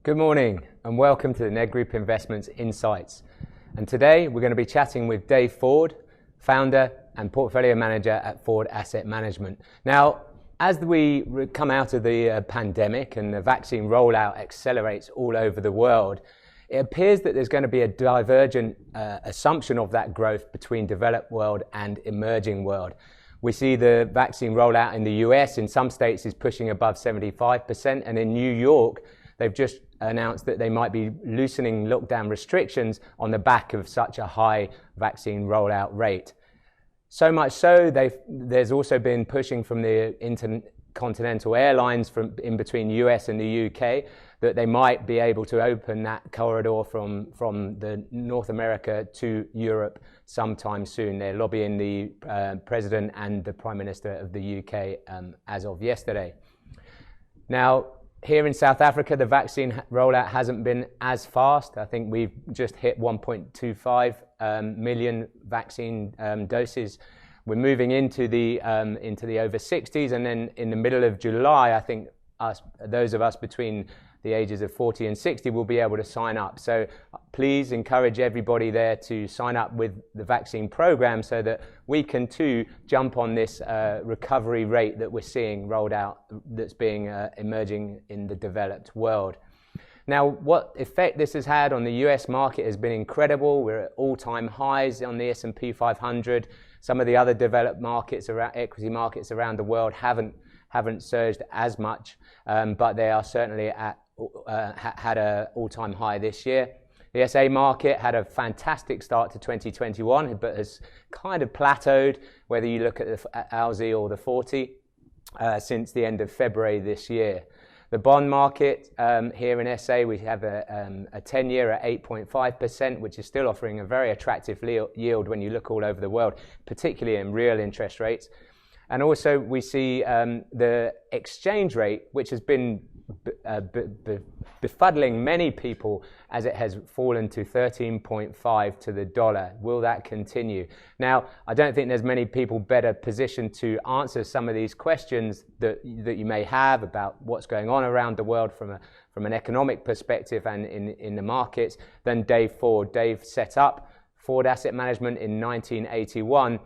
Good morning and welcome to the Ned Group Investments Insights. And today we're going to be chatting with Dave Foord, founder and portfolio manager at Foord Asset Management. Now, as we come out of the pandemic and the vaccine rollout accelerates all over the world, it appears that there's going to be a divergent assumption of that growth between developed world and emerging world. We see the vaccine rollout in the US in some states is pushing above 75%, and in New York they've just announced that they might be loosening lockdown restrictions on the back of such a high vaccine rollout rate. So much so, there's also been pushing from the intercontinental airlines from in between US and the UK that they might be able to open that corridor from the North America to Europe sometime soon. They're lobbying the President and the Prime Minister of the UK as of yesterday. Now, here in South Africa, the vaccine rollout hasn't been as fast. I think we've just hit 1.25 million vaccine doses. We're moving into the over 60s, and then in the middle of July, I think those of us between the ages of 40 and 60 will be able to sign up. So please encourage everybody there to sign up with the vaccine program so that we can too jump on this recovery rate that we're seeing rolled out that's being emerging in the developed world. Now, what effect this has had on the US market has been incredible. We're at all-time highs on the S&P 500. Some of the other developed markets, equity markets around the world haven't surged as much, but they are certainly had an all-time high this year. The SA market had a fantastic start to 2021, but has kind of plateaued, whether you look at the ALSI or the 40, since the end of February this year. The bond market here in SA, we have a 10-year at 8.5%, which is still offering a very attractive yield when you look all over the world, particularly in real interest rates. And also we see the exchange rate, which has been befuddling many people as it has fallen to 13.5 to the dollar. Will that continue? Now, I don't think there's many people better positioned to answer some of these questions that you may have about what's going on around the world from an economic perspective and in the markets than Dave Foord. Dave set up Foord Asset Management in 1981.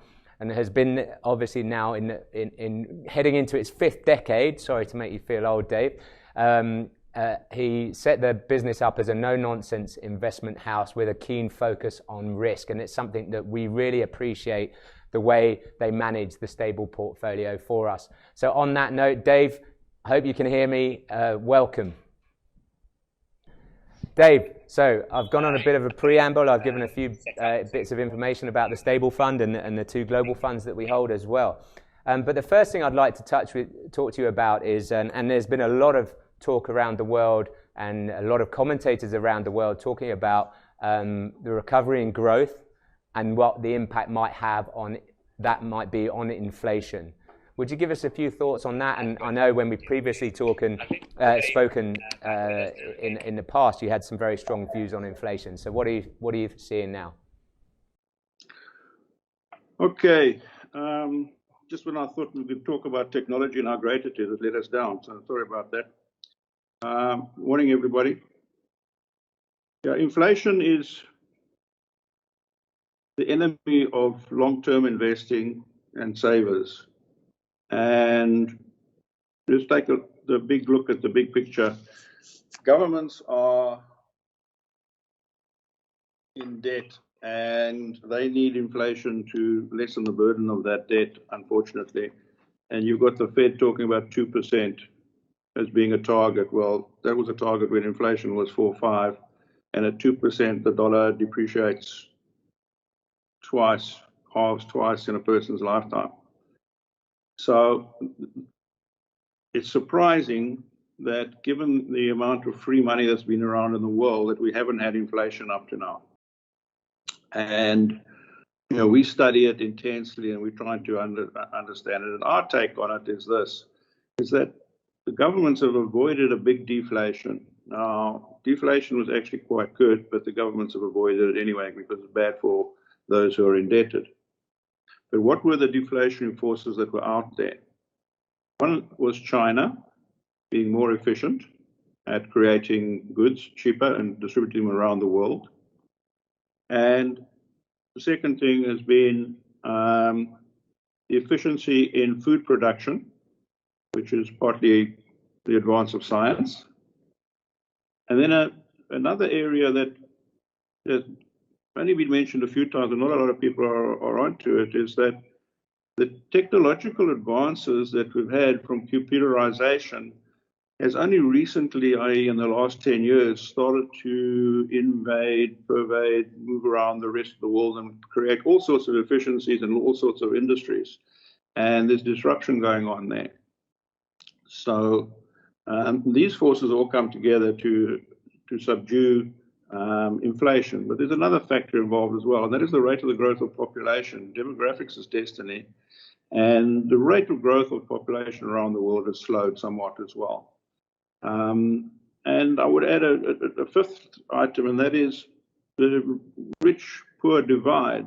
And has been obviously now in heading into its fifth decade. Sorry to make you feel old, Dave. He set the business up as a no-nonsense investment house with a keen focus on risk, and it's something that we really appreciate, the way they manage the stable portfolio for us. So on that note, Dave, I hope you can hear me. Welcome. Dave, so I've gone on a bit of a preamble. I've given a few bits of information about the stable fund and the two global funds that we hold as well. But the first thing I'd like to talk to you about is, and there's been a lot of talk around the world and a lot of commentators around the world talking about the recovery in growth and what the impact might be on inflation. Would you give us a few thoughts on that? And I know when we previously spoken in the past, you had some very strong views on inflation. So what are you seeing now? Okay. Just when I thought we could talk about technology and how great it is, it let us down. So sorry about that. Morning, everybody. Yeah, inflation is the enemy of long-term investing and savers. And let's take the big look at the big picture. Governments are in debt, and they need inflation to lessen the burden of that debt, unfortunately. And you've got the Fed talking about 2% as being a target. Well, that was a target when inflation was 4 or 5, and at 2%, the dollar depreciates halves twice in a person's lifetime. So it's surprising that given the amount of free money that's been around in the world, that we haven't had inflation up to now. And we study it intensely and we're trying to understand it. And our take on it is this, is that the governments have avoided a big deflation. Now, deflation was actually quite good, but the governments have avoided it anyway because it's bad for those who are indebted. But what were the deflationary forces that were out there? One was China being more efficient at creating goods cheaper and distributing them around the world. And the second thing has been the efficiency in food production, which is partly the advance of science. And then another area that has only been mentioned a few times, and not a lot of people are onto it, is that the technological advances that we've had from computerization has only recently, i.e. in the last 10 years, started to invade, pervade, move around the rest of the world and create all sorts of efficiencies in all sorts of industries. And there's disruption going on there. So these forces all come together to subdue inflation. But there's another factor involved as well, and that is the rate of the growth of population. Demographics is destiny. And the rate of growth of population around the world has slowed somewhat as well. And I would add a fifth item, and that is the rich-poor divide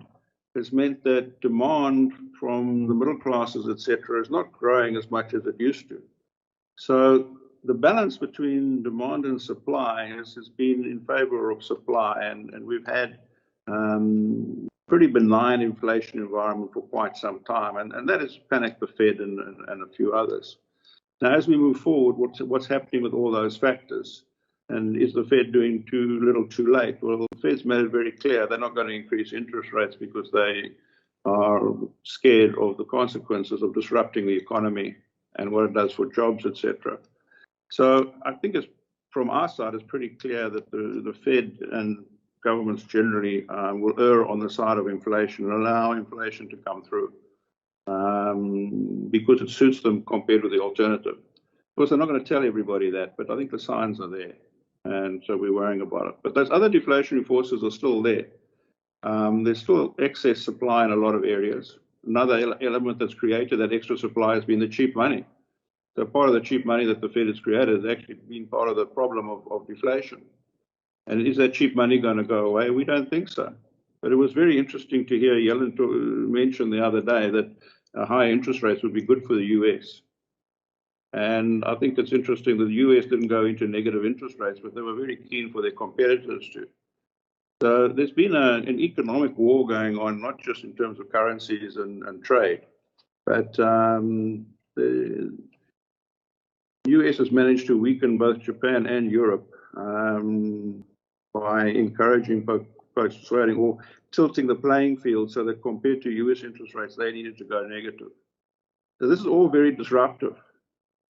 has meant that demand from the middle classes, etc., is not growing as much as it used to. So the balance between demand and supply has been in favor of supply, and we've had pretty benign inflation environment for quite some time, and that has panicked the Fed and a few others. Now, as we move forward, what's happening with all those factors? And is the Fed doing too little too late? Well, the Fed's made it very clear they're not going to increase interest rates because they are scared of the consequences of disrupting the economy and what it does for jobs, etc. So I think from our side, it's pretty clear that the Fed and governments generally will err on the side of inflation and allow inflation to come through because it suits them compared with the alternative. Of course, they're not going to tell everybody that, but I think the signs are there, and so we're worrying about it. But those other deflationary forces are still there. There's still excess supply in a lot of areas. Another element that's created that extra supply has been the cheap money. So part of the cheap money that the Fed has created has actually been part of the problem of deflation. And is that cheap money going to go away? We don't think so. But it was very interesting to hear Yellen mention the other day that high interest rates would be good for the US. And I think it's interesting that the US didn't go into negative interest rates, but they were very keen for their competitors to. So there's been an economic war going on, not just in terms of currencies and trade, but the US has managed to weaken both Japan and Europe by encouraging persuading or tilting the playing field so that compared to US interest rates, they needed to go negative. So this is all very disruptive.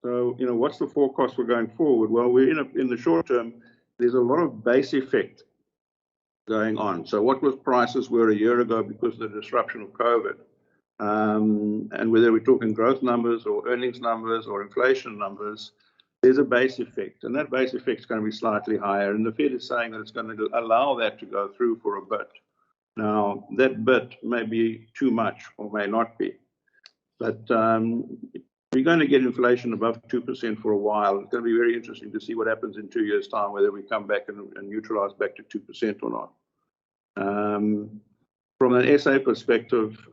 So, what's the forecast for going forward? Well, we're in the short term, there's a lot of base effect going on. So what was prices were a year ago because of the disruption of COVID? And whether we're talking growth numbers or earnings numbers or inflation numbers, there's a base effect. And that base effect is going to be slightly higher. And the Fed is saying that it's going to allow that to go through for a bit. Now, that bit may be too much or may not be. But we're going to get inflation above 2% for a while. It's going to be very interesting to see what happens in 2 years' time, whether we come back and neutralize back to 2% or not. From an SA perspective,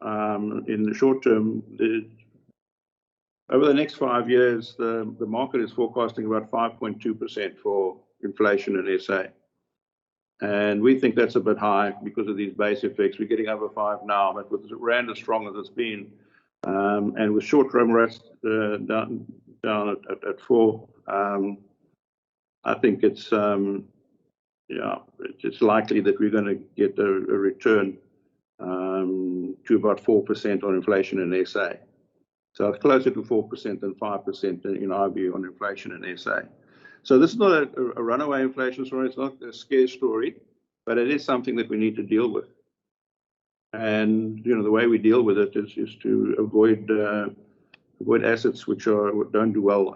in the short term, over the next 5 years, the market is forecasting about 5.2% for inflation in SA. And we think that's a bit high because of these base effects. We're getting over 5 now, but with the rand as strong as it's been, and with short-term rates down at 4, I think it's likely that we're going to get a return to about 4% on inflation in SA. So it's closer to 4% than 5% in our view on inflation in SA. So this is not a runaway inflation story. It's not a scare story, but it is something that we need to deal with. And the way we deal with it is to avoid assets which don't do well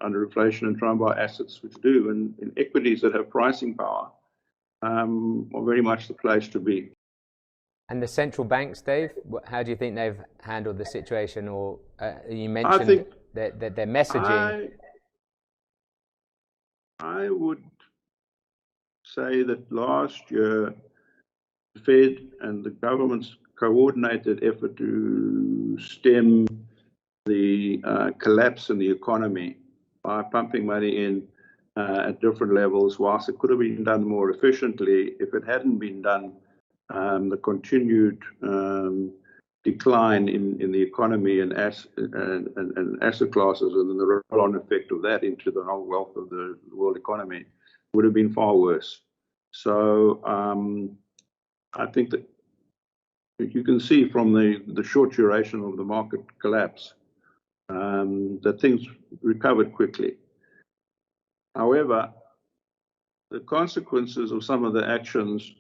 under inflation and try and buy assets which do. And equities that have pricing power are very much the place to be. And the central banks, Dave, how do you think they've handled the situation? Or you mentioned that their messaging. I would say that last year, the Fed and the government's coordinated effort to stem the collapse in the economy by pumping money in at different levels, whilst it could have been done more efficiently if it hadn't been done, the continued decline in the economy and asset classes, and then the roll-on effect of that into the whole wealth of the world economy would have been far worse. So I think that you can see from the short duration of the market collapse that things recovered quickly. However, the consequences of some of the actions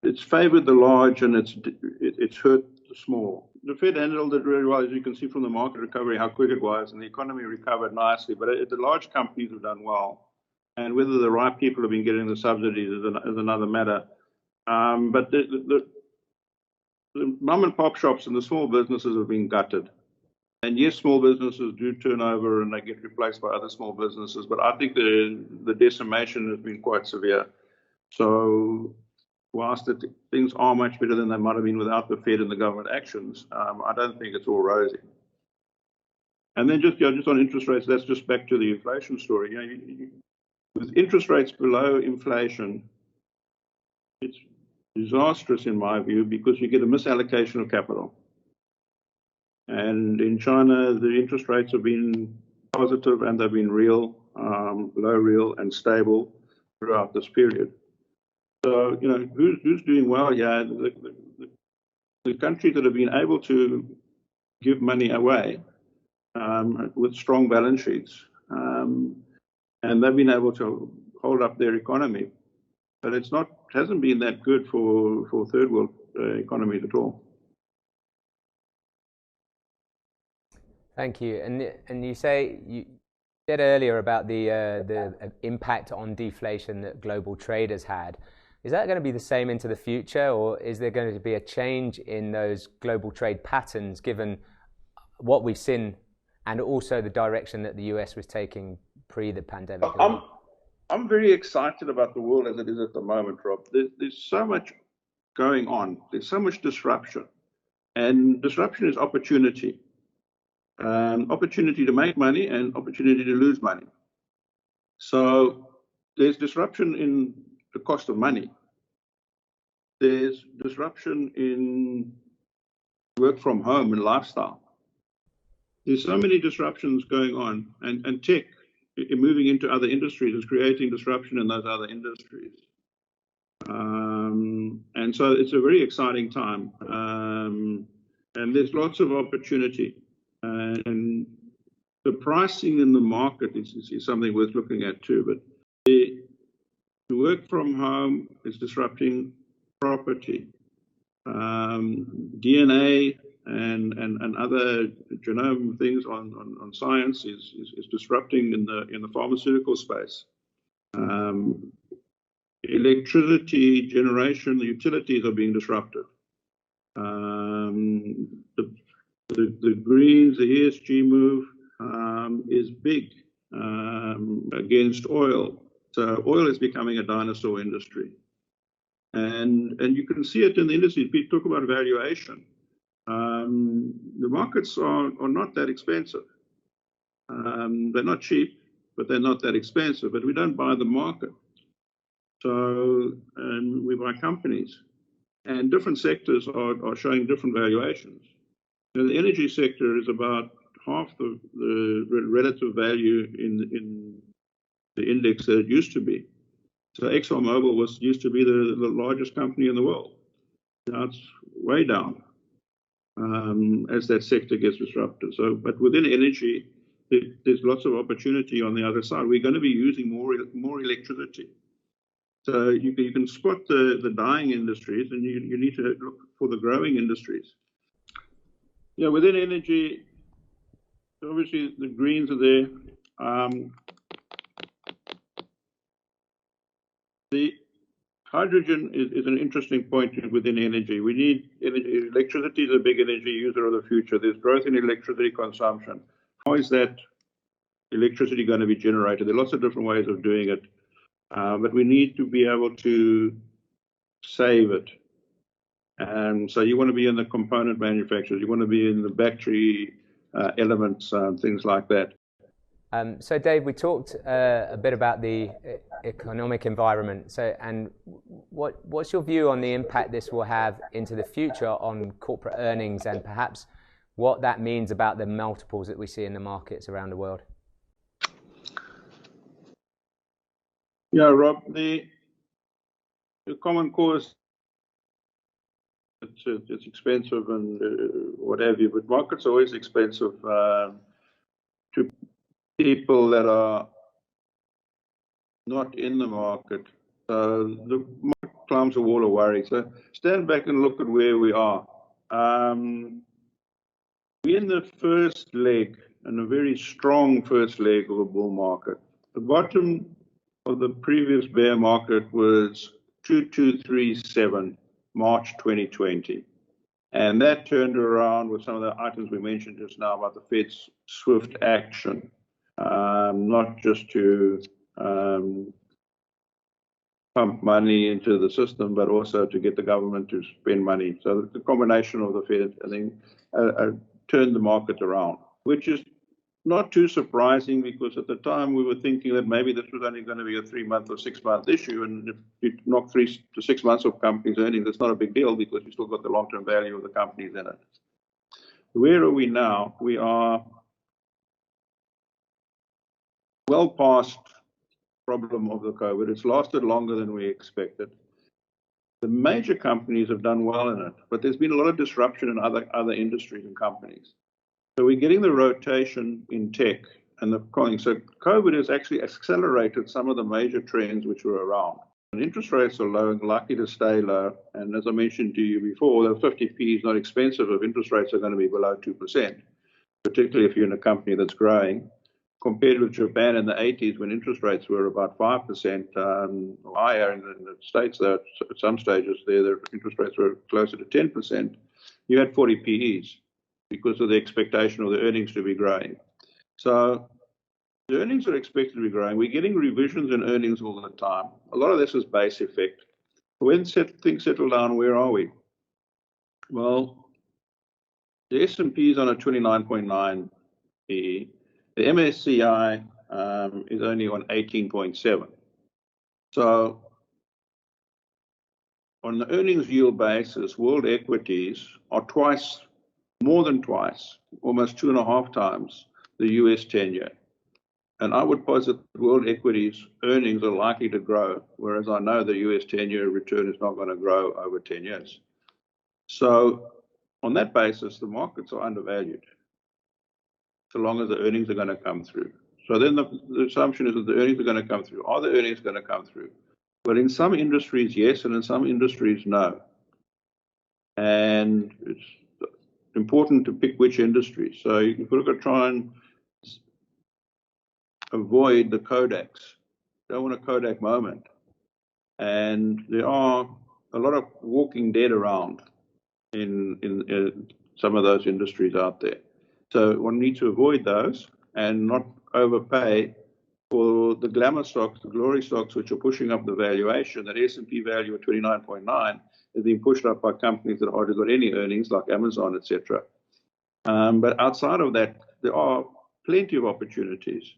it's favored the large and it's hurt the small. The Fed handled it really well, as you can see from the market recovery, how quick it was, and the economy recovered nicely. But the large companies have done well, and whether the right people have been getting the subsidies is another matter. But the mom and pop shops and the small businesses have been gutted. And yes, small businesses do turn over and they get replaced by other small businesses, but I think the decimation has been quite severe. So whilst things are much better than they might have been without the Fed and the government actions, I don't think it's all rosy. And then just on interest rates, that's just back to the inflation story. With interest rates below inflation, it's disastrous in my view because you get a misallocation of capital. And in China, the interest rates have been positive and they've been real, low real and stable throughout this period. So, who's doing well here? The countries that have been able to give money away with strong balance sheets, and they've been able to hold up their economy. But hasn't been that good for third world economies at all. Thank you. And you said earlier about the impact on deflation that global trade has had. Is that going to be the same into the future, or is there going to be a change in those global trade patterns given what we've seen and also the direction that the US was taking pre the pandemic? I'm very excited about the world as it is at the moment, Rob. There's so much going on. There's so much disruption. And disruption is opportunity. Opportunity to make money and opportunity to lose money. So there's disruption in the cost of money. There's disruption in work from home and lifestyle. There's so many disruptions going on, and tech moving into other industries is creating disruption in those other industries. And so it's a very exciting time. And there's lots of opportunity. And the pricing in the market is something worth looking at too. But the work from home is disrupting property. DNA and other genome things on science is disrupting in the pharmaceutical space. Electricity generation, the utilities are being disrupted. The greens, the ESG move is big against oil. So oil is becoming a dinosaur industry. And you can see it in the industry. People talk about valuation. The markets are not that expensive. They're not cheap, but they're not that expensive. But we don't buy the market. So we buy companies. And different sectors are showing different valuations. The energy sector is about half the relative value in the index that it used to be. So ExxonMobil used to be the largest company in the world. Now it's way down as that sector gets disrupted. So, but within energy, there's lots of opportunity on the other side. We're going to be using more electricity. So you can spot the dying industries, and you need to look for the growing industries. Yeah, within energy, obviously the greens are there. The hydrogen is an interesting point within energy. We need energy. Electricity is a big energy user of the future. There's growth in electricity consumption. How is that electricity going to be generated? There are lots of different ways of doing it, but we need to be able to save it. And so you want to be in the component manufacturers. You want to be in the battery elements, things like that. So Dave, we talked a bit about the economic environment. So, and what's your view on the impact this will have into the future on corporate earnings, and perhaps what that means about the multiples that we see in the markets around the world? Yeah, Rob, the common cause, it's expensive and what have you, but markets are always expensive to people that are not in the market. So the market climbs a wall of worry. So stand back and look at where we are. We're in the first leg, and a very strong first leg of a bull market. The bottom of the previous bear market was 2237, March 2020. And that turned around with some of the items we mentioned just now about the Fed's swift action, not just to pump money into the system, but also to get the government to spend money. So the combination of the Fed, I think, turned the market around, which is not too surprising, because at the time we were thinking that maybe this was only going to be a 3-month or 6-month issue, and if you knock 3 to 6 months of companies' earnings, that's not a big deal, because you still got the long-term value of the companies in it. Where are we now? We are well past the problem of the COVID. It's lasted longer than we expected. The major companies have done well in it, but there's been a lot of disruption in other industries and companies. So we're getting the rotation in tech and the calling. So COVID has actually accelerated some of the major trends which were around. And interest rates are low and likely to stay low. And as I mentioned to you before, the 50p is not expensive if interest rates are going to be below 2%, particularly if you're in a company that's growing. Compared with Japan in the 80s, when interest rates were about 5% higher in the States, though at some stages there, the interest rates were closer to 10%, you had 40 PEs, because of the expectation of the earnings to be growing. So the earnings are expected to be growing. We're getting revisions in earnings all the time. A lot of this is base effect. When things settle down, where are we? Well, the S&P is on a 29.9 PE. The MSCI is only on 18.7. So on the earnings yield basis, world equities are more than twice, almost 2.5 times the US 10-year. And I would posit that world equities earnings are likely to grow, whereas I know the US 10-year return is not going to grow over 10 years. So on that basis, the markets are undervalued, so long as the earnings are going to come through. So then the assumption is that the earnings are going to come through. Are the earnings going to come through? But in some industries, yes, and in some industries, no. And it's important to pick which industry. So you've got to try and avoid the Kodaks. You don't want a Kodak moment. And there are a lot of walking dead around in some of those industries out there. So one needs to avoid those and not overpay for the glamour stocks, the glory stocks, which are pushing up the valuation. That S&P value of 29.9 is being pushed up by companies that hardly got any earnings, like Amazon, etc. But outside of that, there are plenty of opportunities.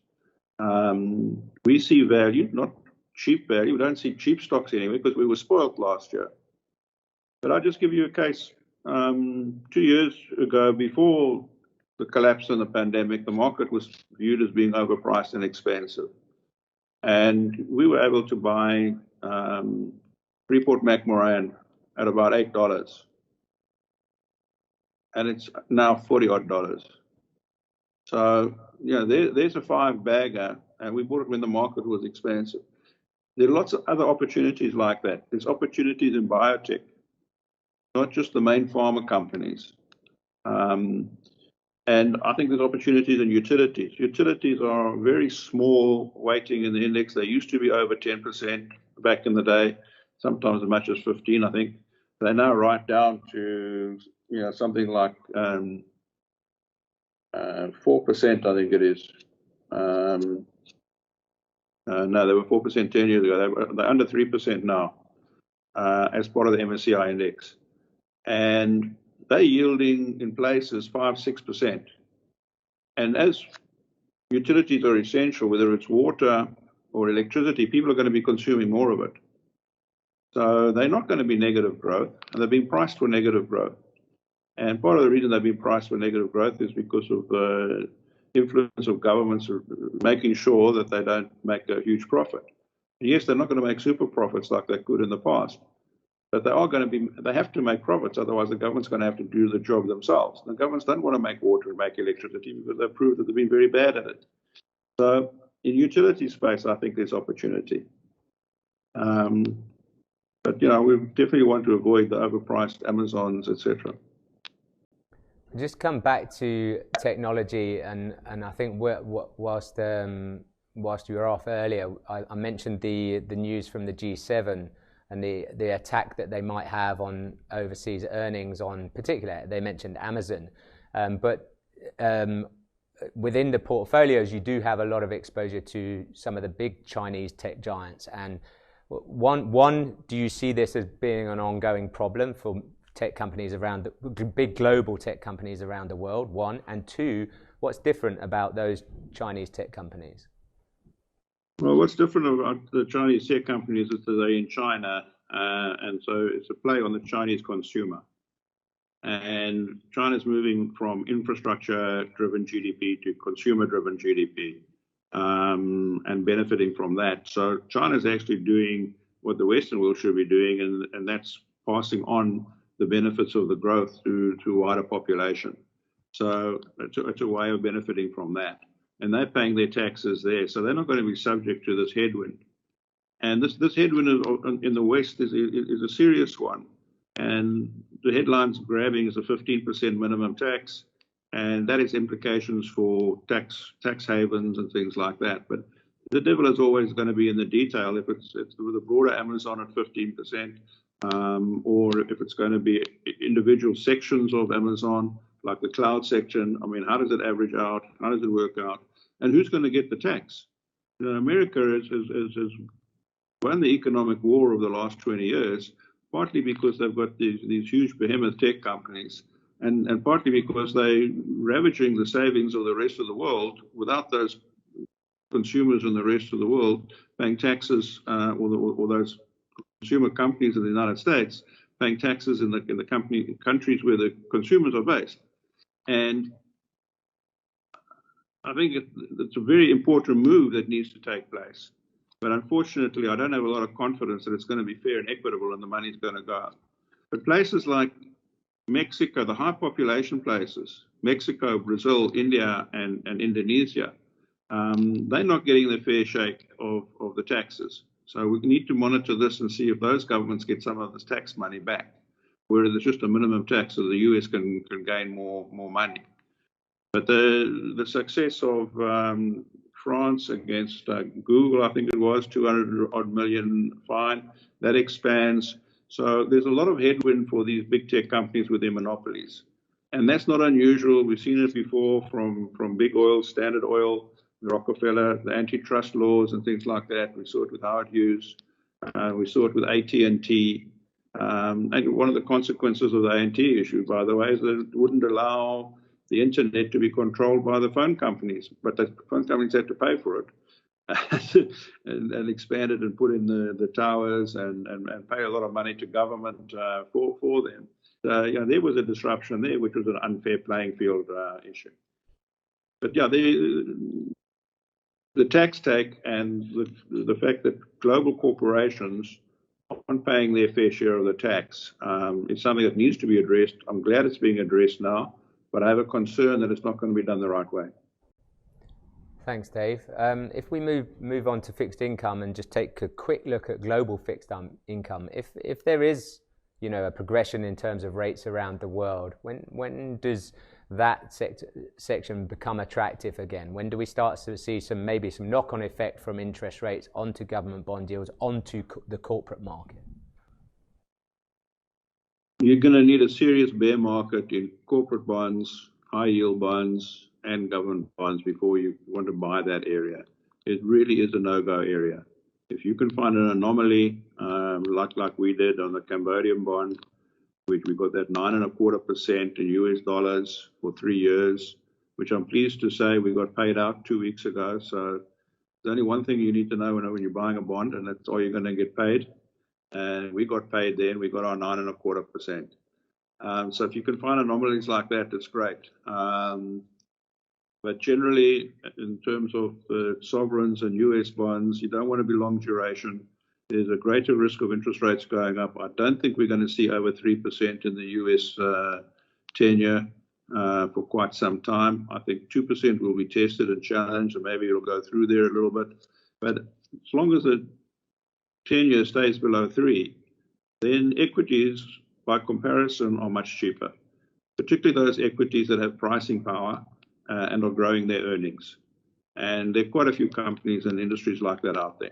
We see value, not cheap value. We don't see cheap stocks anyway, because we were spoiled last year. But I'll just give you a case. 2 years ago, before the collapse in the pandemic, the market was viewed as being overpriced and expensive. And we were able to buy Freeport McMoran at about $8. And it's now $40 odd. So, there's a 5-bagger, and we bought it when the market was expensive. There are lots of other opportunities like that. There's opportunities in biotech, not just the main pharma companies. And I think there's opportunities in utilities. Utilities are very small weighting in the index. They used to be over 10% back in the day, sometimes as much as 15, I think. They're now right down to something like 4%, I think it is. No, they were 4% 10 years ago. They're under 3% now as part of the MSCI index. And they're yielding in places 5-6%. And as utilities are essential, whether it's water or electricity, people are going to be consuming more of it. So they're not going to be negative growth, and they've been priced for negative growth. And part of the reason they've been priced for negative growth is because of the influence of governments making sure that they don't make a huge profit. And yes, they're not going to make super profits like they could in the past, but they have to make profits, otherwise the government's going to have to do the job themselves. The governments don't want to make water and make electricity because they've proved that they've been very bad at it. So in utility space, I think there's opportunity. But we definitely want to avoid the overpriced Amazons, etc. Just come back to technology, and I think whilst you were off earlier, I mentioned the news from the G7 and the attack that they might have on overseas earnings, on particular, they mentioned Amazon, but within the portfolios you do have a lot of exposure to some of the big Chinese tech giants. And one, do you see this as being an ongoing problem for tech companies around the big global tech companies around the world? One, and two, what's different about those Chinese tech companies? Well, what's different about the Chinese tech companies is that they're in China, and so it's a play on the Chinese consumer. And China's moving from infrastructure-driven GDP to consumer-driven GDP, and benefiting from that. So China's actually doing what the Western world should be doing, and that's passing on the benefits of the growth to wider population. So it's a way of benefiting from that. And they're paying their taxes there, so they're not going to be subject to this headwind. And this headwind in the West is a serious one. And the headlines grabbing is a 15% minimum tax, and that has implications for tax havens and things like that. But the devil is always going to be in the detail. If it's with a broader Amazon at 15%, or if it's going to be individual sections of Amazon, like the cloud section. I mean, how does it average out? How does it work out? And who's going to get the tax? America has won the economic war of the last 20 years, partly because they've got these huge behemoth tech companies, and partly because they're ravaging the savings of the rest of the world without those consumers in the rest of the world paying taxes, or those consumer companies in the United States paying taxes in the countries where the consumers are based. And I think it's a very important move that needs to take place. But unfortunately, I don't have a lot of confidence that it's going to be fair and equitable and the money's going to go out. But places like Mexico, the high population places, Mexico, Brazil, India, and Indonesia, they're not getting their fair shake of the taxes. So we need to monitor this and see if those governments get some of this tax money back, whereas it's just a minimum tax so the US can gain more money. But the success of France against Google, I think it was 200 odd million fine, that expands. So there's a lot of headwind for these big tech companies with their monopolies. And that's not unusual. We've seen it before from big oil, Standard Oil, Rockefeller, the antitrust laws and things like that. We saw it with Howard Hughes. We saw it with AT&T. And one of the consequences of the AT&T issue, by the way, is that it wouldn't allow the internet to be controlled by the phone companies, but the phone companies had to pay for it and expand it and put in the towers and pay a lot of money to government for them. So, there was a disruption there, which was an unfair playing field issue. But the tax take and the fact that global corporations aren't paying their fair share of the tax is something that needs to be addressed. I'm glad it's being addressed now, but I have a concern that it's not going to be done the right way. Thanks, Dave. If we move on to fixed income and just take a quick look at global fixed income, if there is a progression in terms of rates around the world, when does that section become attractive again? When do we start to see some knock-on effect from interest rates onto government bond yields, onto the corporate market? You're going to need a serious bear market in corporate bonds, high-yield bonds, and government bonds before you want to buy that area. It really is a no-go area. If you can find an anomaly, like we did on the Cambodian bond, which we got that 9.25% in US dollars for 3 years, which I'm pleased to say we got paid out 2 weeks ago. So there's only one thing you need to know when you're buying a bond, and that's all you're going to get paid. And we got paid then. We got our 9.25%. So if you can find anomalies like that, that's great. But generally, in terms of sovereigns and US bonds, you don't want to be long duration. There's a greater risk of interest rates going up. I don't think we're going to see over 3% in the US 10-year for quite some time. I think 2% will be tested and challenged, and maybe it'll go through there a little bit. But as long as the 10-year stays below 3, then equities, by comparison, are much cheaper, particularly those equities that have pricing power and are growing their earnings. And there are quite a few companies and industries like that out there.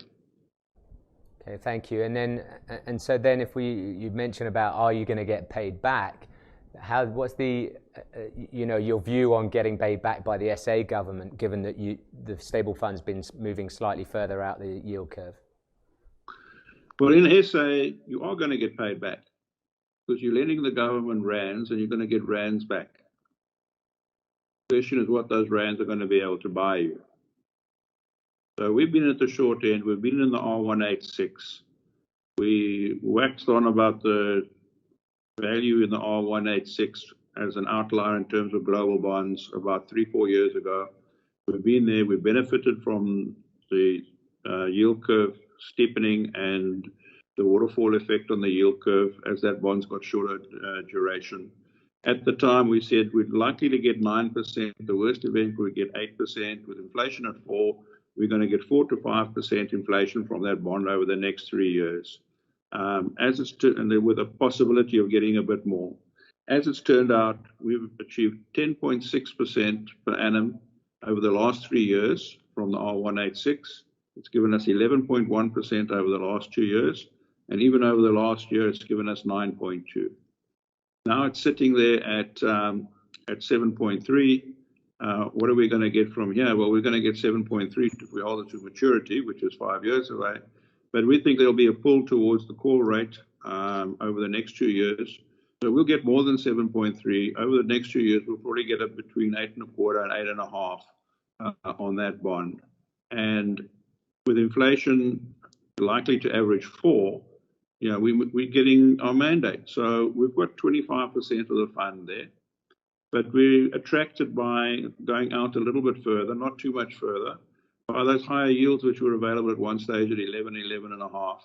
Okay, thank you. And so then, if you mentioned about, are you going to get paid back? What's the your view on getting paid back by the SA government, given that the stable fund's been moving slightly further out the yield curve? Well, in SA, you are going to get paid back because you're lending the government rands and you're going to get rands back. The question is what those rands are going to be able to buy you. So we've been at the short end. We've been in the R186. We waxed on about the value in the R186 as an outlier in terms of global bonds about 3-4 years ago. We've been there. We've benefited from the yield curve steepening and the waterfall effect on the yield curve as that bond's got shorter duration. At the time, we said we're likely to get 9%. The worst event, we get 8%. With inflation at 4%, we're going to get 4 to 5% inflation from that bond over the next 3 years. And with a possibility of getting a bit more. As it's turned out, we've achieved 10.6% per annum over the last 3 years from the R186. It's given us 11.1% over the last 2 years. And even over the last year, it's given us 9.2%. Now it's sitting there at 7.3%. What are we going to get from here? Well, we're going to get 7.3% if we hold it to maturity, which is 5 years away. But we think there'll be a pull towards the call rate over the next 2 years. So we'll get more than 7.3. Over the next 2 years, we'll probably get up between 8.25 and 8.5 on that bond. And with inflation likely to average 4, we're getting our mandate. So we've got 25% of the fund there. But we're attracted by going out a little bit further, not too much further, by those higher yields which were available at one stage at 11, 11.5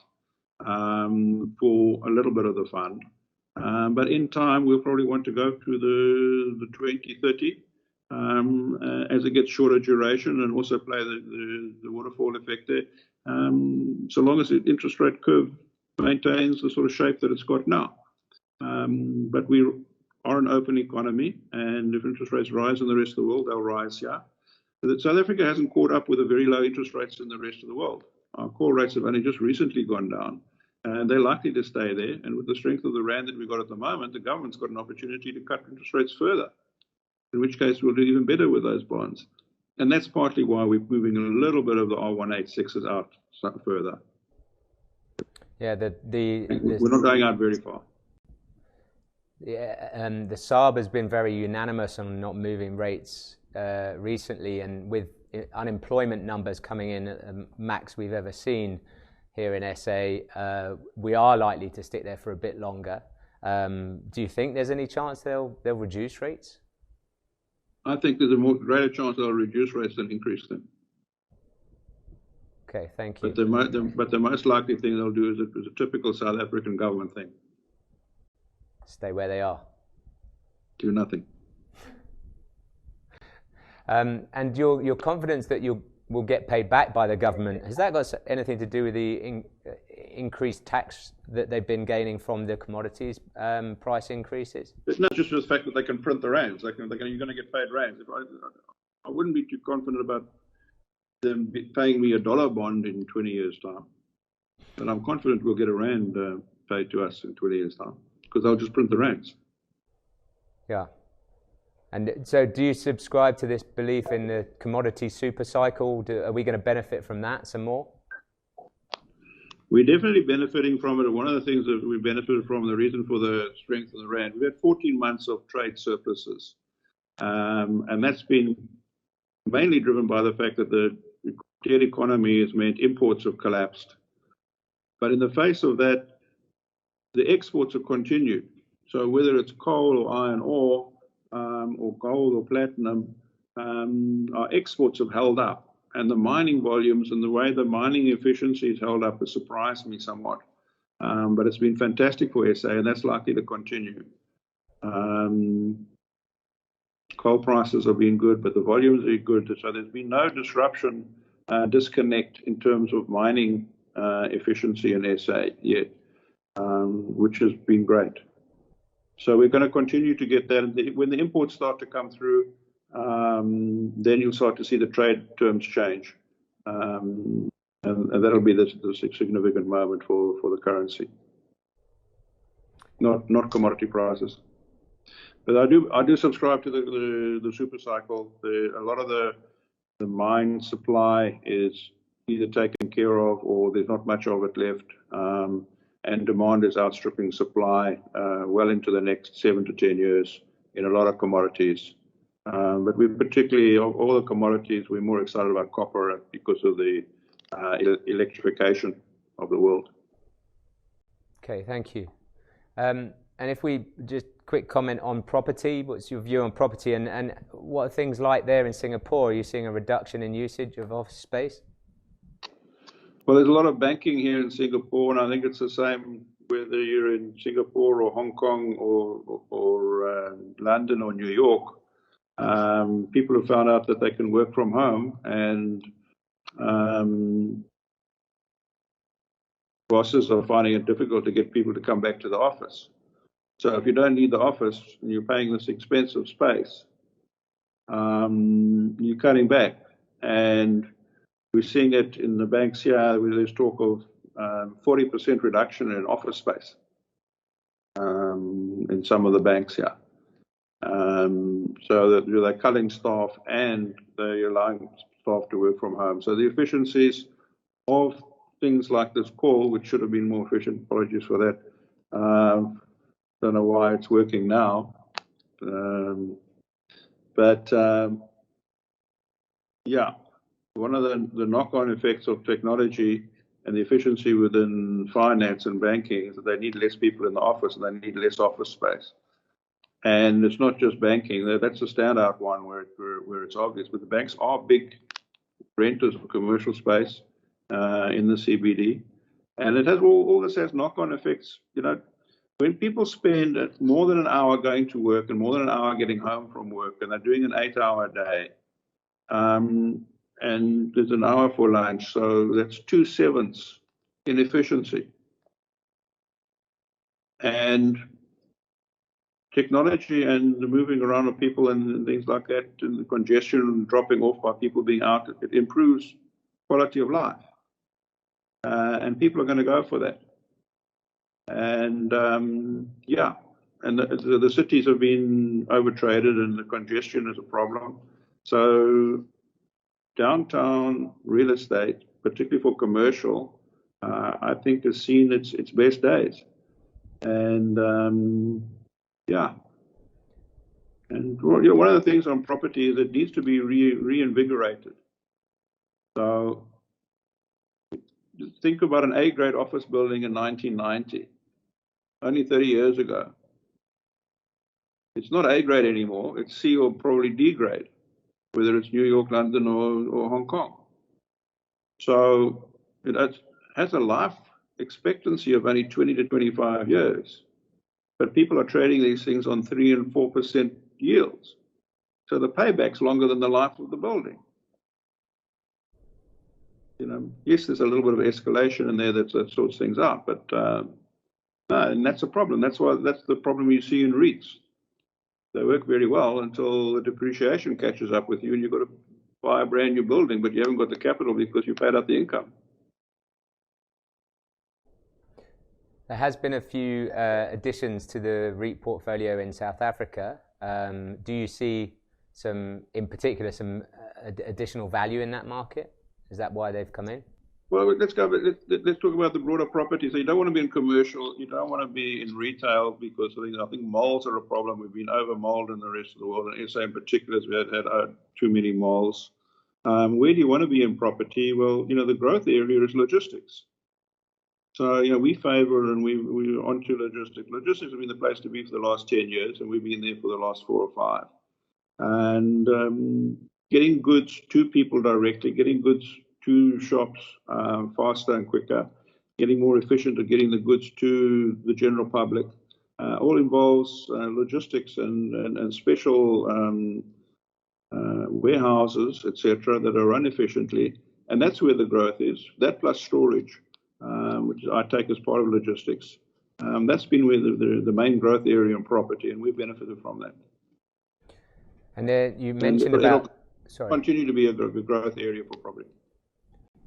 for a little bit of the fund. But in time, we'll probably want to go through the 2030 as it gets shorter duration and also play the waterfall effect there. So long as the interest rate curve maintains the sort of shape that it's got now. But we are an open economy, and if interest rates rise in the rest of the world, they'll rise here. South Africa hasn't caught up with the very low interest rates in the rest of the world. Our core rates have only just recently gone down, and they're likely to stay there. And with the strength of the rand that we've got at the moment, the government's got an opportunity to cut interest rates further, in which case we'll do even better with those bonds. And that's partly why we're moving a little bit of the R186s out further. Yeah, we're not going out very far. Yeah, the SARB has been very unanimous on not moving rates recently, and with unemployment numbers coming in at the max we've ever seen here in SA, we are likely to stick there for a bit longer. Do you think there's any chance they'll reduce rates? I think there's a greater chance they'll reduce rates than increase them. Okay, thank you. But the most likely thing they'll do is a typical South African government thing. Stay where they are. Do nothing. And your confidence that you will get paid back by the government, has that got anything to do with the increased tax that they've been gaining from the commodities price increases? It's not just the fact that they can print the rands. You're going to get paid rands. I wouldn't be too confident about them paying me a dollar bond in 20 years' time. But I'm confident we'll get a rand paid to us in 20 years' time because they'll just print the rands. Yeah. And so do you subscribe to this belief in the commodity super cycle? Are we going to benefit from that some more? We're definitely benefiting from it. One of the things that we benefited from, the reason for the strength of the rand, we had 14 months of trade surpluses. And that's been mainly driven by the fact that the dead economy has meant imports have collapsed. But in the face of that, the exports have continued. So whether it's coal or iron ore, or gold or platinum, our exports have held up. And the mining volumes and the way the mining efficiency has held up has surprised me somewhat. But it's been fantastic for SA, and that's likely to continue. Coal prices have been good, but the volumes are good. So there's been no disconnect in terms of mining efficiency in SA yet, which has been great. So we're going to continue to get that. When the imports start to come through, then you'll start to see the trade terms change. And that'll be the significant moment for the currency, not commodity prices. But I do subscribe to the super cycle. A lot of the mine supply is either taken care of or there's not much of it left. And demand is outstripping supply well into the next 7 to 10 years in a lot of commodities. But we particularly, of all the commodities, we're more excited about copper because of the electrification of the world. Okay, thank you. And if we just quick comment on property, what's your view on property and what are things like there in Singapore? Are you seeing a reduction in usage of office space? Well, there's a lot of banking here in Singapore, and I think it's the same whether you're in Singapore or Hong Kong or London or New York. People have found out that they can work from home, and bosses are finding it difficult to get people to come back to the office. So if you don't need the office and you're paying this expensive space, you're cutting back. And we're seeing it in the banks here, where there's talk of 40% reduction in office space in some of the banks here. So that they're cutting staff and they're allowing staff to work from home. So the efficiencies of things like this call, which should have been more efficient, apologies for that. Don't know why it's working now. Yeah, one of the knock-on effects of technology and the efficiency within finance and banking is that they need less people in the office and they need less office space. And it's not just banking. That's a standout one where it's obvious. But the banks are big renters of commercial space in the CBD. And it has all this has knock-on effects. You know, when people spend more than an hour going to work and more than an hour getting home from work, and they're doing an 8-hour day, and there's an hour for lunch, so that's 2/7 in efficiency. And technology and the moving around of people and things like that, and the congestion dropping off by people being out, it improves quality of life. And people are going to go for that. And yeah, and the cities have been overtraded and the congestion is a problem. So downtown real estate, particularly for commercial, I think has seen its best days. And yeah. And you know, one of the things on property is it needs to be reinvigorated. So just think about an A-grade office building in 1990, only 30 years ago. It's not A-grade anymore. It's C or probably D-grade, whether it's New York, London, or Hong Kong. So it has a life expectancy of only 20 to 25 years. But people are trading these things on 3 and 4% yields. So the payback's longer than the life of the building. You know, yes, there's a little bit of escalation in there that sorts things out, but no, and that's a problem. That's the problem you see in REITs. They work very well until the depreciation catches up with you, and you've got to buy a brand new building, but you haven't got the capital because you paid out the income. There has been a few additions to the REIT portfolio in South Africa. Do you see in particular, some additional value in that market? Is that why they've come in? Well, let's go. Let's talk about the broader property. So you don't want to be in commercial. You don't want to be in retail because I think malls are a problem. We've been over malled in the rest of the world, and SA in particular, we had too many malls. Where do you want to be in property? Well, the growth area is logistics. So we favour and we're onto logistics. Logistics has been the place to be for the last 10 years, and we've been there for the last 4 or 5. And getting goods to people directly, getting goods to shops faster and quicker, getting more efficient at getting the goods to the general public, all involves logistics and special warehouses, etc., that are run efficiently. And that's where the growth is. That plus storage, which I take as part of logistics. That's been where the main growth area in property, and we've benefited from that. And then you mentioned about... Sorry. Continue to be a growth area for property.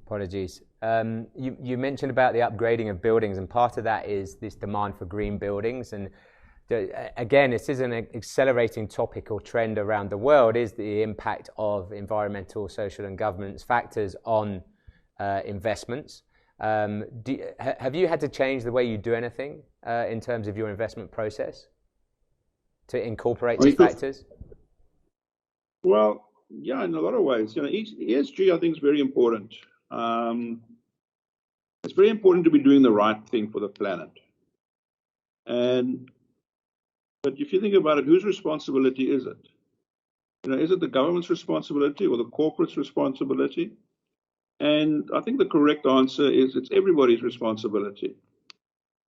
Apologies. You mentioned about the upgrading of buildings, and part of that is this demand for green buildings. And again, this is an accelerating topic or trend around the world, is the impact of environmental, social and governance factors on investments. Have you had to change the way you do anything in terms of your investment process to incorporate these factors? Well, yeah, in a lot of ways. ESG, I think, is very important. It's very important to be doing the right thing for the planet. But if you think about it, whose responsibility is it? Is it the government's responsibility or the corporate's responsibility? And I think the correct answer is it's everybody's responsibility.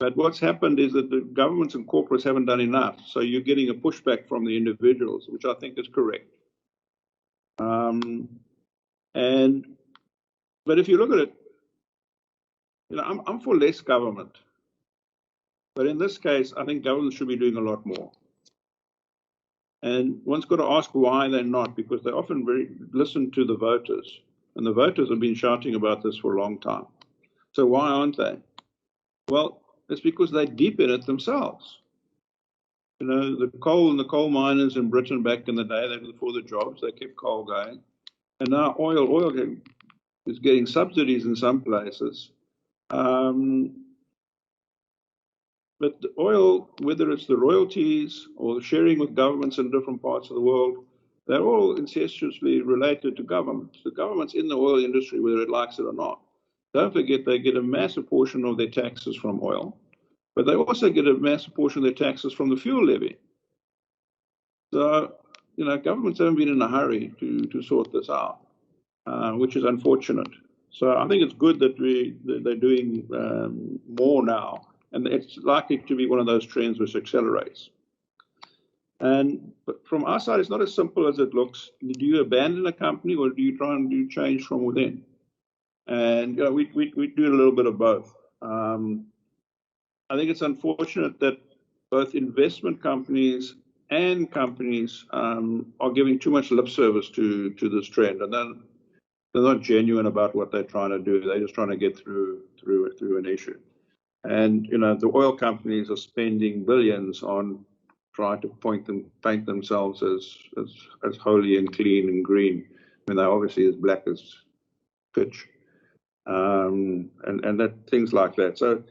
But what's happened is that the governments and corporates haven't done enough. So you're getting a pushback from the individuals, which I think is correct. But if you look at it, I'm for less government. But in this case, I think governments should be doing a lot more. And one's got to ask why they're not, because they often listen to the voters. And the voters have been shouting about this for a long time. So why aren't they? Well, it's because they're deep in it themselves. The coal and the coal miners in Britain back in the day, they looked for the jobs, they kept coal going. And now oil is getting subsidies in some places. But the oil, whether it's the royalties or the sharing with governments in different parts of the world, they're all incestuously related to governments. The government's in the oil industry, whether it likes it or not. Don't forget, they get a massive portion of their taxes from oil, but they also get a massive portion of their taxes from the fuel levy. So, governments haven't been in a hurry to sort this out, which is unfortunate. So I think it's good that they're doing more now, and it's likely to be one of those trends which accelerates. But from our side, it's not as simple as it looks. Do you abandon a company, or do you try and do change from within? And we do a little bit of both. I think it's unfortunate that both investment companies and companies are giving too much lip service to this trend, and they're not genuine about what they're trying to do. They're just trying to get through an issue. And the oil companies are spending billions on trying to paint themselves as holy and clean and green, when they're obviously as black as pitch, and that things like that. So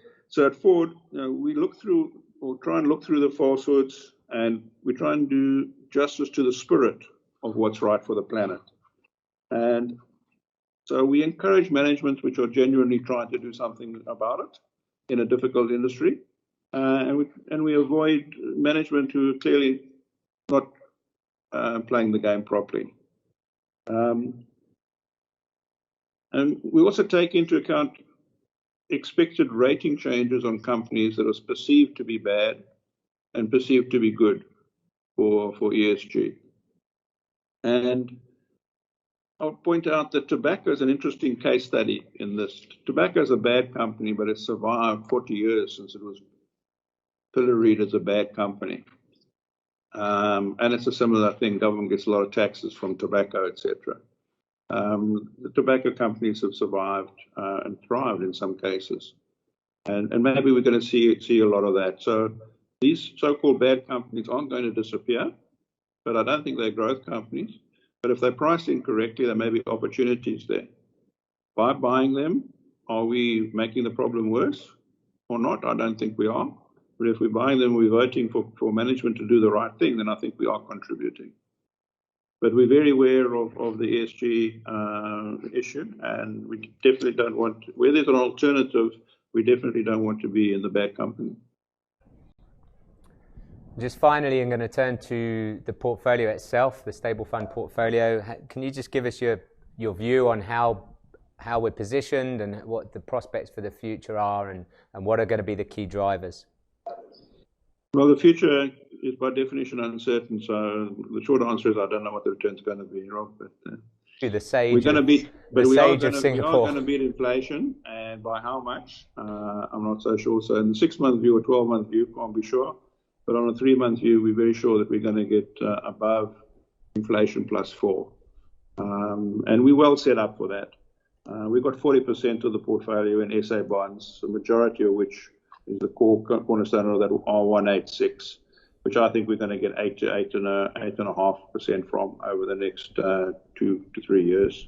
at Foord, we look through, or try and look through the falsehoods, and we try and do justice to the spirit of what's right for the planet. And so we encourage management which are genuinely trying to do something about it in a difficult industry. And we avoid management who are clearly not playing the game properly. And we also take into account expected rating changes on companies that are perceived to be bad and perceived to be good for ESG. And I'll point out that tobacco is an interesting case study in this. Tobacco is a bad company, but it's survived 40 years since it was pilloried as a bad company. And it's a similar thing. Government gets a lot of taxes from tobacco, etc. The tobacco companies have survived and thrived in some cases. And maybe we're going to see a lot of that. So these so-called bad companies aren't going to disappear, but I don't think they're growth companies. But if they're priced incorrectly, there may be opportunities there. By buying them, are we making the problem worse or not? I don't think we are. But if we're buying them, we're voting for management to do the right thing, then I think we are contributing. But we're very aware of the ESG issue, and we definitely don't want, where there's an alternative, we definitely don't want to be in the bad company. Just finally, I'm going to turn to the portfolio itself, the stable fund portfolio. Can you just give us your view on how we're positioned and what the prospects for the future are, and what are going to be the key drivers? Well, the future is by definition uncertain. So the short answer is I don't know what the return's going to be, Rob. But the sage we're going to beat, but we are going to beat inflation, and by how much? I'm not so sure. So in the 6-month view or 12-month view, can't be sure. But on a 3-month view, we're very sure that we're going to get above inflation +4, and we're well set up for that. We've got 40% of the portfolio in SA bonds, the majority of which is the cornerstone of that R186, which I think we're going to get 8 to 8.5% from over the next 2 to 3 years.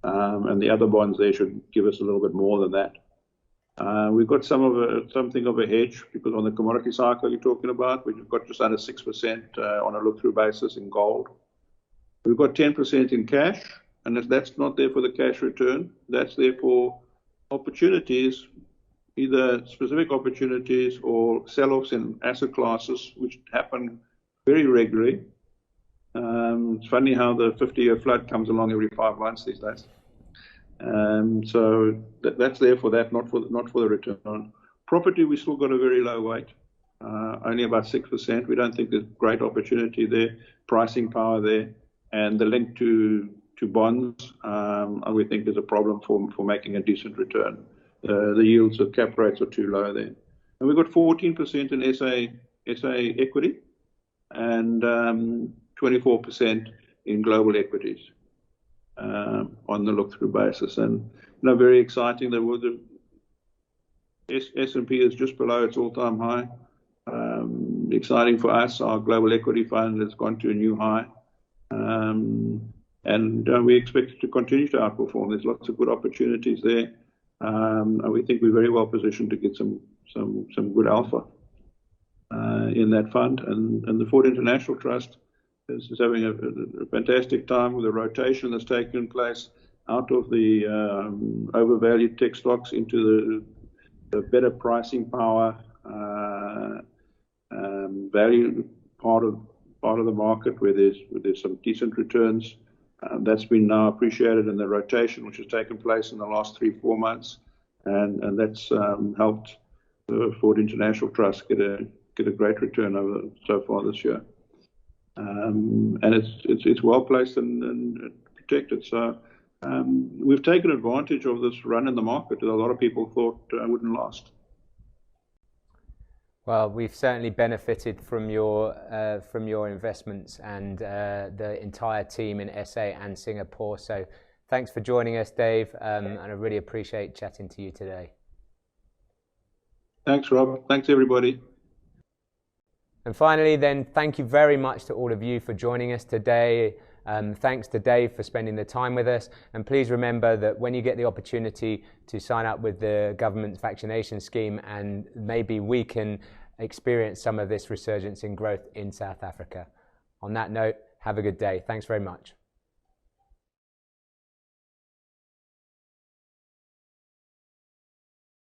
And the other bonds there should give us a little bit more than that. We've got something of a hedge, because on the commodity cycle you're talking about, we've got just under 6% on a look-through basis in gold. We've got 10% in cash, and that's not there for the cash return. That's there for opportunities, either specific opportunities or sell-offs in asset classes, which happen very regularly. It's funny how the 50-year flood comes along every 5 months these days. So that's there for that, not for the return. Property, we still got a very low weight, only about 6%. We don't think there's great opportunity there, pricing power there, and the link to bonds, we think is a problem for making a decent return. The yields of cap rates are too low there. And we've got 14% in SA equity and 24% in global equities on the look-through basis. And very exciting. The S&P is just below its all-time high. Exciting for us. Our global equity fund has gone to a new high. And we expect it to continue to outperform. There's lots of good opportunities there. And we think we're very well positioned to get some good alpha in that fund. And the Foord International Trust is having a fantastic time with the rotation that's taken place out of the overvalued tech stocks into the better pricing power, value part of the market where there's some decent returns. That's been now appreciated in the rotation which has taken place in the last 3-4 months, and that's helped the Foord International Trust get a great return so far this year. And it's well placed and protected. So we've taken advantage of this run in the market that a lot of people thought wouldn't last. Well, we've certainly benefited from your investments and the entire team in SA and Singapore. So thanks for joining us, Dave, and I really appreciate chatting to you today. Thanks, Rob. Thanks, everybody. And finally, then, thank you very much to all of you for joining us today. Thanks to Dave for spending the time with us. And please remember that when you get the opportunity to sign up with the government's vaccination scheme, and maybe we can experience some of this resurgence in growth in South Africa. On that note, have a good day. Thanks very much.